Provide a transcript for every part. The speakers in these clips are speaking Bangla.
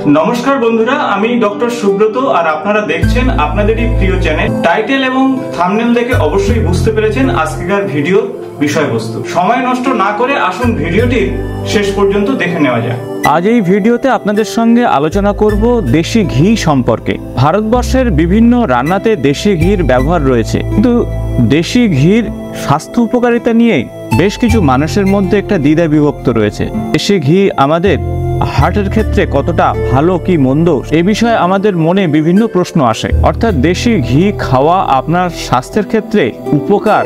নমস্কার বন্ধুরা, আমি ডক্টর সুব্রত আর আপনারা দেখছেন আপনাদেরই প্রিয় চ্যানেল। টাইটেল এবং থাম্বনেল দেখে অবশ্যই বুঝতে পেরেছেন আজকের ভিডিও বিষয়বস্তু। সময় নষ্ট না করে আসুন ভিডিওটি শেষ পর্যন্ত দেখে নেওয়া যাক। আজ এই ভিডিওতে আপনাদের সঙ্গে আলোচনা করব দেশি ঘি সম্পর্কে। ভারতবর্ষের বিভিন্ন রান্নাতে দেশি ঘির ব্যবহার রয়েছে, কিন্তু দেশি ঘির স্বাস্থ্য উপকারিতা নিয়ে বেশ কিছু মানুষের মধ্যে একটা দ্বিধা বিভক্ত রয়েছে। দেশি ঘি আমাদের হার্টের ক্ষেত্রে কতটা ভালো কি মন্দ এ বিষয়ে আমাদের মনে বিভিন্ন প্রশ্ন আসে। অর্থাৎ দেশি ঘি খাওয়া আপনার স্বাস্থ্যের ক্ষেত্রে উপকার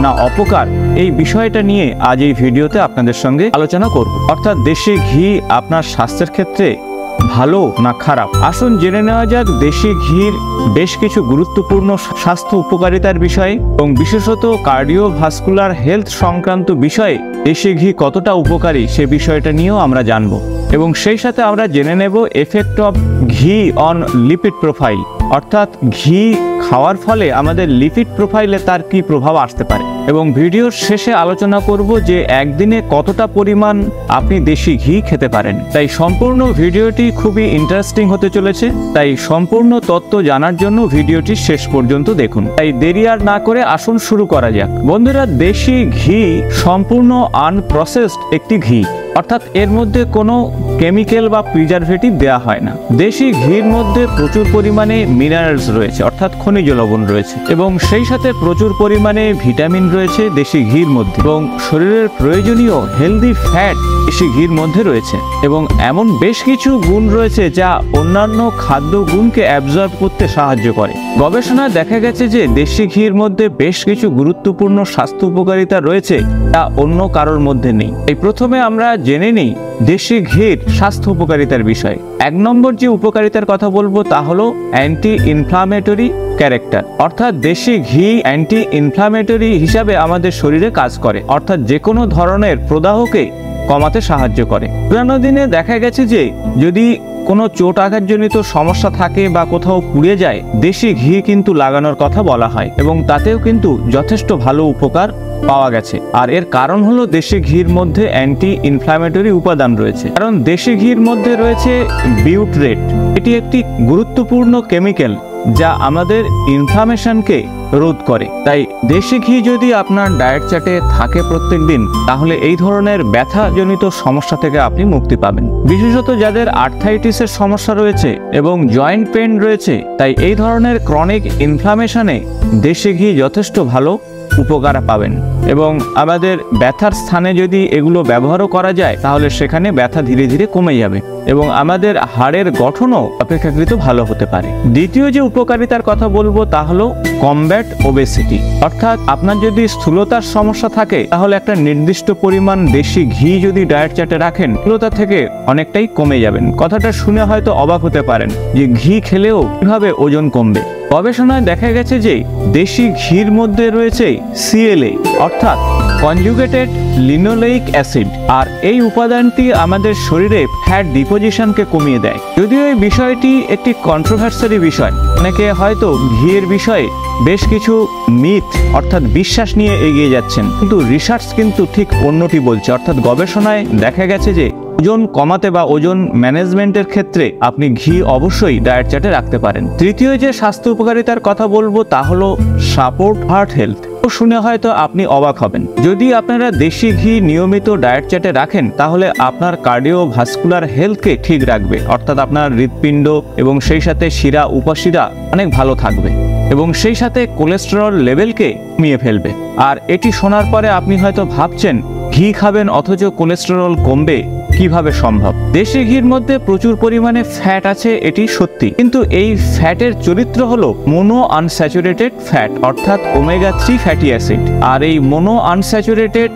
না অপকার, এই বিষয়টা নিয়ে আজ এই ভিডিওতে আপনাদের সঙ্গে আলোচনা করব। অর্থাৎ দেশি ঘি আপনার স্বাস্থ্যের ক্ষেত্রে ভালো না খারাপ, আসুন জেনে নেওয়া যাক দেশি ঘির বেশ কিছু গুরুত্বপূর্ণ স্বাস্থ্য উপকারিতার বিষয়ে এবং বিশেষত কার্ডিওভাস্কুলার হেলথ সংক্রান্ত বিষয়ে দেশি ঘি কতটা উপকারী সে বিষয়টা নিয়েও আমরা জানবো। এবং সেই সাথে আমরা জেনে নেব এফেক্ট অফ ঘি অন লিপিড প্রোফাইল, অর্থাৎ ঘি খাওয়ার ফলে আমাদের লিপিড প্রোফাইলে তার কি প্রভাব আসতে পারে। এবং ভিডিওর শেষে আলোচনা করব যে একদিনে কতটা পরিমাণ আপনি দেশি ঘি খেতে পারেন। তাই সম্পূর্ণ ভিডিওটি খুবই ইন্টারেস্টিং হতে চলেছে, তাই সম্পূর্ণ তথ্য জানার জন্য ভিডিওটি শেষ পর্যন্ত দেখুন। তাই দেরি আর না করে আসুন শুরু করা যাক। বন্ধুরা, দেশি ঘি সম্পূর্ণ আনপ্রসেসড একটি ঘি, অর্থাৎ এর মধ্যে কোনো কেমিক্যাল বা প্রিজারভেটিভ দেওয়া হয় না। দেশি ঘির মধ্যে প্রচুর পরিমাণে মিনারেলস রয়েছে, অর্থাৎ খনিজ লবণ রয়েছে, এবং সেই সাথে প্রচুর পরিমাণে ভিটামিন রয়েছে দেশি ঘির মধ্যে, এবং শরীরের প্রয়োজনীয় হেলদি ফ্যাট দেশি ঘির মধ্যে রয়েছে, এবং এমন বেশ কিছু গুণ রয়েছে যা অন্যান্য খাদ্য গুণকে অ্যাবজর্ব করতে সাহায্য করে। গবেষণায় দেখা গেছে যে দেশি ঘির মধ্যে বেশ কিছু গুরুত্বপূর্ণ স্বাস্থ্য উপকারিতা রয়েছে যা অন্য কারোর মধ্যে নেই। এই প্রথমে আমরা জেনে নিই দেশি ঘির স্বাস্থ্য উপকারিতার বিষয়। 1 নম্বর যে উপকারিতার কথা বলবো তা হলো অ্যান্টি ইনফ্লামেটরি ক্যারেক্টার, অর্থাৎ দেশি ঘি অ্যান্টি ইনফ্লামেটরি হিসাবে আমাদের শরীরে কাজ করে, অর্থাৎ যে কোনো ধরনের প্রদাহকে কমাতে সাহায্য করে। পুরানো দিনে দেখা গেছে যে যদি কোনো চোট আঘাতজনিত সমস্যা থাকে বা কোথাও পুড়ে যায়, দেশি ঘি কিন্তু লাগানোর কথা বলা হয়, এবং তাতেও কিন্তু যথেষ্ট ভালো উপকার পাওয়া গেছে। আর এর কারণ হলো দেশি ঘির মধ্যে অ্যান্টি ইনফ্লামেটরি উপাদান রয়েছে, কারণ দেশি ঘির মধ্যে রয়েছে বিউটরেট। এটি একটি গুরুত্বপূর্ণ কেমিক্যাল যা আমাদের ইনফ্লামেশনকে রোধ করে। তাই দেশি ঘি যদি আপনার ডায়েট চার্টে থাকে প্রত্যেকদিন, তাহলে এই ধরনের ব্যথাজনিত সমস্যা থেকে আপনি মুক্তি পাবেন। বিশেষত যাদের আর্থ্রাইটিসের সমস্যা রয়েছে এবং জয়েন্ট পেন রয়েছে, তাই এই ধরনের ক্রনিক ইনফ্লামেশনে দেশি ঘি যথেষ্ট ভালো উপকার পাবেন। এবং আমাদের ব্যথার স্থানে যদি এগুলো ব্যবহারও করা যায়, তাহলে সেখানে ব্যথা ধীরে ধীরে কমে যাবে এবং আমাদের হাড়ের গঠনও অপেক্ষাকৃত ভালো হতে পারে। দ্বিতীয় যে উপকারিতার কথা বলবো তা হলো কমব্যাট ওবেসিটি, অর্থাৎ আপনার যদি স্থূলতার সমস্যা থাকে, তাহলে একটা নির্দিষ্ট পরিমাণ দেশি ঘি যদি ডায়েট চার্টে রাখেন, স্থূলতা থেকে অনেকটাই কমে যাবেন। কথাটা শুনে হয়তো অবাক হতে পারেন যে ঘি খেলেও কিভাবে ওজন কমবে। গবেষণায় দেখা গেছে যে দেশি ঘির মধ্যে রয়েছে সিএলএ, অর্থাৎ কনজুগেটেড লিনোলেইক অ্যাসিড, আর এই উপাদানটি আমাদের শরীরে ফ্যাট ডিপোজিশনকে কমিয়ে দেয়। যদিও এই বিষয়টি একটি কন্ট্রোভার্সারি বিষয়, অনেকে হয়তো ঘিয়ের বিষয়ে বেশ কিছু মিথ অর্থাৎ বিশ্বাস নিয়ে এগিয়ে যাচ্ছেন, কিন্তু রিসার্চ কিন্তু ঠিক অন্যটি বলছে। অর্থাৎ গবেষণায় দেখা গেছে যে ওজন কমাতে বা ওজন ম্যানেজমেন্টের ক্ষেত্রে আপনি ঘি অবশ্যই ডায়েট চার্টে রাখতে পারেন। তৃতীয় যে স্বাস্থ্য উপকারিতার কথা বলবো তা হলো সাপোর্ট হার্ট হেলথ। শুনে হয়তো আপনি অবাক হবেন, যদি আপনারা দেশি ঘি নিয়মিত ডায়েট চার্টে রাখেন, তাহলে আপনার কার্ডিওভাস্কুলার হেলথকে ঠিক রাখবে, অর্থাৎ আপনার হৃৎপিণ্ড এবং সেই সাথে শিরা উপশিরা অনেক ভালো থাকবে, এবং সেই সাথে কোলেস্টেরল লেভেলকে কমিয়ে ফেলবে। আর এটি শোনার পরে আপনি হয়তো ভাবছেন ঘি খাবেন অথচ কোলেস্টেরল কমবে, কিভাবে সম্ভব? দেশি ঘির মধ্যে প্রচুর পরিমাণে ফ্যাট আছে, এটি সত্যি, কিন্তু এই ফ্যাটের চরিত্র হলো মোনো আনস্যাচুরেটেড ফ্যাট, অর্থাৎ ওমেগা 3 ফ্যাটি অ্যাসিড। আর এই mono unsaturated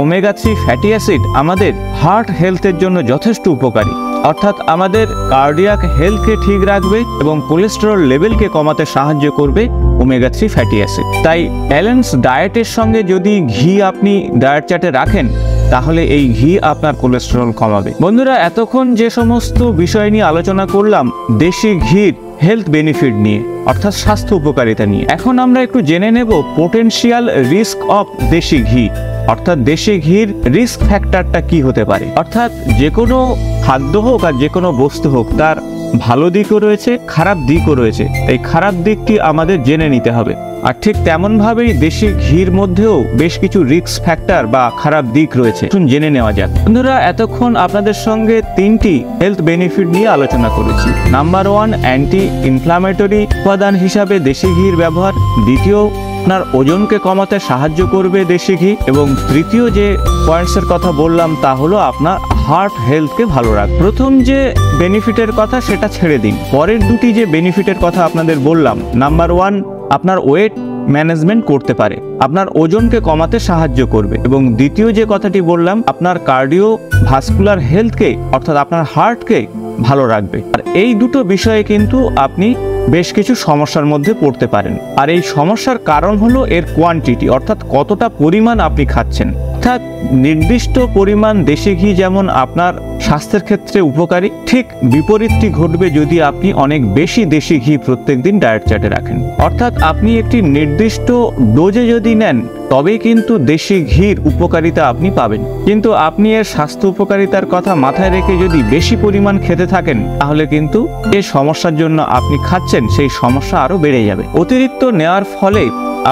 omega 3 fatty acid আমাদের হার্ট হেলথের জন্য যথেষ্ট উপকারী, অর্থাৎ আমাদের কার্ডিয়াক হেলথকে ঠিক রাখবে এবং কোলেস্টেরল লেভেলকে কমাতে সাহায্য করবে ওমেগা 3 ফ্যাটি অ্যাসিড। তাই ব্যালেন্স ডায়েটের সঙ্গে যদি ঘি আপনি ডায়েট চার্টে রাখেন, তাহলে এই ঘি আপনার কোলেস্টেরল কমাবে। বন্ধুরা, এতক্ষণ যে সমস্ত বিষয় নিয়ে আলোচনা করলাম দেশি ঘির হেলথ বেনিফিট নিয়ে, অর্থাৎ স্বাস্থ্য উপকারিতা নিয়ে, এখন আমরা একটু জেনে নেব পোটেনশিয়াল রিস্ক অফ দেশি ঘি, অর্থাৎ দেশি ঘির রিস্ক ফ্যাক্টরটা কি হতে পারে। অর্থাৎ যে কোনো খাদ্য হোক আর যে কোনো বস্তু হোক তার ভালো দিকও রয়েছে, খারাপ দিকও রয়েছে। এই খারাপ দিকটি আমাদের জেনে নিতে হবে। আর ঠিক তেমন ভাবেই দেশি ঘির মধ্যেও বেশ কিছু রিস্ক ফ্যাক্টর বা খারাপ দিক রয়েছে, জেনে নেওয়া যাক। বন্ধুরা, এতক্ষণ আপনাদের সঙ্গে 3টি হেলথ বেনিফিট নিয়ে আলোচনা করেছি। নাম্বার 1, অ্যান্টি ইনফ্লামেটরি উপাদান হিসাবে দেশি ঘির ব্যবহার। দ্বিতীয়, আপনার ওজনকে কমাতে সাহায্য করবে দেশি ঘি। এবং তৃতীয় যে পয়েন্টসের কথা বললাম তা হলো আপনার হার্ট হেলথকে ভালো রাখবে। প্রথম যে বেনিফিটের কথা সেটা ছেড়ে দিন, পরের দুটি যে বেনিফিটের কথা আপনাদের বললাম, নাম্বার 1 আপনার ওয়েট ম্যানেজমেন্ট করতে পারে, আপনার ওজনকে কমাতে সাহায্য করবে। এবং দ্বিতীয় যে কথাটি বললাম, আপনার কার্ডিও ভাস্কুলার হেলথকে অর্থাৎ আপনার হার্টকে ভালো রাখবে। আর এই দুটো বিষয়ে কিন্তু আপনি বেশ কিছু সমস্যার মধ্যে পড়তে পারেন। আর এই সমস্যার কারণ হলো এর কোয়ান্টিটি, অর্থাৎ কতটা পরিমাণ আপনি খাচ্ছেন। অর্থাৎ নির্দিষ্ট পরিমাণ দেশি ঘি যেমন আপনার স্বাস্থ্যের ক্ষেত্রে উপকারী, ঠিক বিপরীতটি ঘটবে যদি আপনি অনেক বেশি দেশি ঘি প্রত্যেকদিন ডায়েট চার্টে রাখেন। অর্থাৎ আপনি একটি নির্দিষ্ট ডোজে যদি নেন তবেই কিন্তু দেশি ঘির উপকারিতা আপনি পাবেন। কিন্তু আপনি এর স্বাস্থ্য উপকারিতার কথা মাথায় রেখে যদি বেশি পরিমাণ খেতে থাকেন তাহলে কিন্তু যে সমস্যার জন্য আপনি খাচ্ছেন সেই সমস্যা আরো বেড়ে যাবে। অতিরিক্ত নেওয়ার ফলে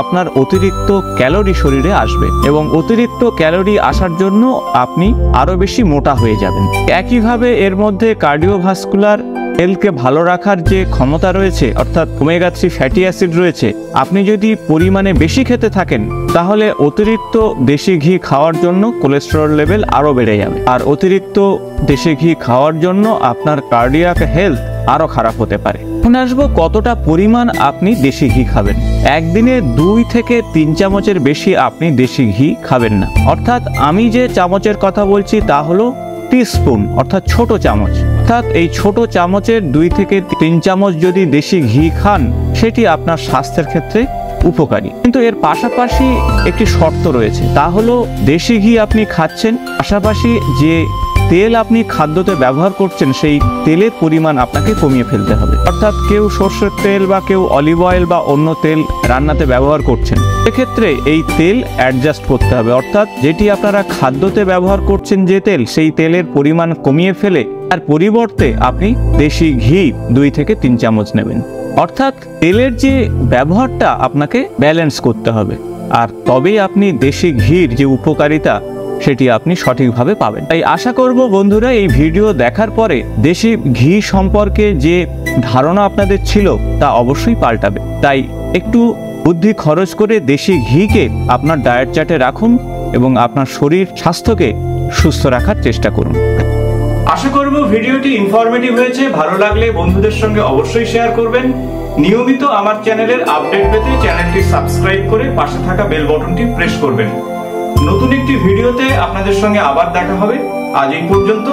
আপনার অতিরিক্ত ক্যালোরি শরীরে আসবে এবং অতিরিক্ত ক্যালোরি আসার জন্য আপনি আরো বেশি মোটা হয়ে যাবেন। একইভাবে এর মধ্যে কার্ডিওভাস্কুলার হেলথকে ভালো রাখার যে ক্ষমতা রয়েছে, অর্থাৎ ওমেগা 3 ফ্যাটি অ্যাসিড রয়েছে, আপনি যদি পরিমাণে বেশি খেতে থাকেন তাহলে অতিরিক্ত দেশি ঘি খাওয়ার জন্য কোলেস্টেরল লেভেল আরো বেড়ে যাবে। আর অতিরিক্ত দেশি ঘি খাওয়ার জন্য আপনার কার্ডিয়াক হেলথ আরো খারাপ হতে পারে। এখন আসবো কতটা পরিমাণ আপনি দেশি ঘি খাবেন। একদিনে 2 থেকে 3 চামচের বেশি আপনি দেশি ঘি খাবেন না। অর্থাৎ আমি যে চামচের কথা বলছি তা হলো টিস্পুন, অর্থাৎ ছোট চামচ। অর্থাৎ এই ছোট চামচের 2 থেকে 3 চামচ যদি দেশি ঘি খান সেটি আপনার স্বাস্থ্যের ক্ষেত্রে উপকারী। কিন্তু এর পাশাপাশি একটি শর্ত রয়েছে, তা হলো দেশি ঘি আপনি খাচ্ছেন, পাশাপাশি যে তেল আপনি খাদ্যতে ব্যবহার করছেন সেই তেলের পরিমাণ আপনাকে কমিয়ে ফেলতে হবে। অর্থাৎ কেউ সরষের তেল বা কেউ অলিভ অয়েল বা অন্য তেল রান্নাতে ব্যবহার করছেন, সেক্ষেত্রে এই তেল অ্যাডজাস্ট করতে হবে। অর্থাৎ যেটি আপনারা খাদ্যতে ব্যবহার করছেন যে তেল, সেই তেলের পরিমাণ কমিয়ে ফেলে তার পরিবর্তে আপনি দেশি ঘি 2 থেকে 3 চামচ নেবেন। অর্থাৎ তেলের যে ব্যবহারটা আপনাকে ব্যালেন্স করতে হবে, আর তবেই আপনি দেশি ঘির যে উপকারিতা সেটি আপনি সঠিকভাবে পাবেন। তাই আশা করব বন্ধুরা এই ভিডিও দেখার পরে দেশি ঘি সম্পর্কে যে ধারণা আপনাদের ছিল তা অবশ্যই পাল্টাবে। তাই একটু বুদ্ধি খরচ করে দেশি ঘিকে আপনার ডায়েট চার্টে রাখুন এবং আপনার শরীর স্বাস্থ্যকে সুস্থ রাখার চেষ্টা করুন। আশা করব ভিডিওটি ইনফরমেটিভ হয়েছে। ভালো লাগলে বন্ধুদের সঙ্গে অবশ্যই শেয়ার করবেন। নিয়মিত আমার চ্যানেলের আপডেট পেতে চ্যানেলটি সাবস্ক্রাইব করে পাশে থাকা বেল বাটনটি প্রেস করবেন। নতুন একটি ভিডিওতে আপনাদের সঙ্গে আবার দেখা হবে। আজ এই পর্যন্ত।